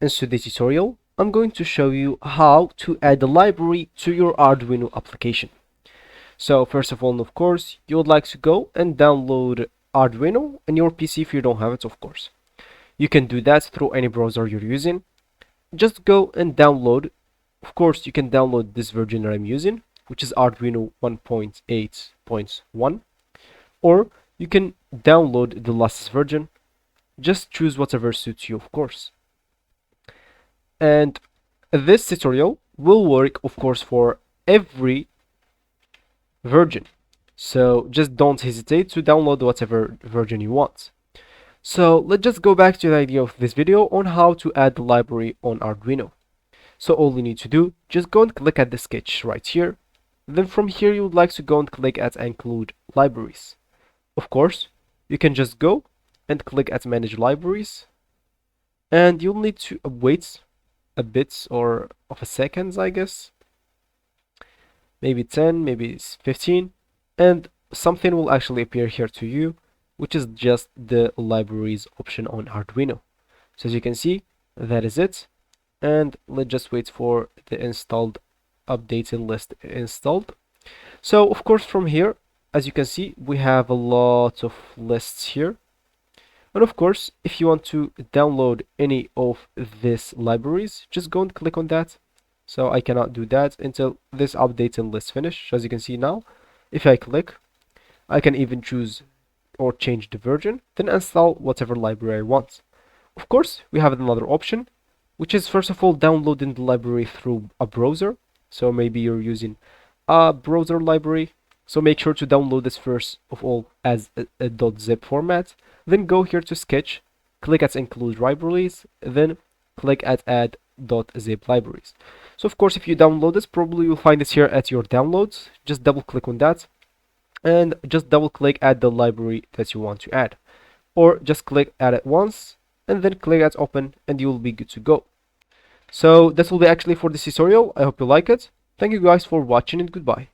In today's tutorial, I'm going to show you how to add a library to your Arduino application. So first of all, of course, you would like to go and download Arduino on your PC if you don't have it, of course. You can do that through any browser you're using. Just go and download. Of course, you can download this version that I'm using, which is Arduino 1.8.1, or you can download the latest version. Just choose whatever suits you, of course. And this tutorial will work, of course, for every version. So just don't hesitate to download whatever version you want. So let's just go back to the idea of this video on how to add the library on Arduino. So all you need to do, just go and click at the sketch right here. Then from here you would like to go and click at include libraries. Of course, you can just go and click at manage libraries. And you'll need to wait a bit or of a seconds, I guess. Maybe 10, maybe 15. And something will actually appear here to you, which is just the libraries option on Arduino. So as you can see, that is it. And let's just wait for the installed updated list installed. So of course from here, as you can see, we have a lot of lists here. And of course, if you want to download any of these libraries, just go and click on that. So I cannot do that until this updated list finish. As you can see now, if I click, I can even choose or change the version, then install whatever library I want. Of course, we have another option, which is first of all downloading the library through a browser. So maybe you're using a browser library. So make sure to download this first of all as a .zip format. Then go here to sketch, click at include libraries, then click at add .zip libraries. So of course, if you download this, probably you'll find this here at your downloads. Just double click on that and just double click add the library that you want to add, or just click add it once and then click at open and you will be good to go. So that will be actually for this tutorial. I hope you like it. Thank you guys for watching and goodbye.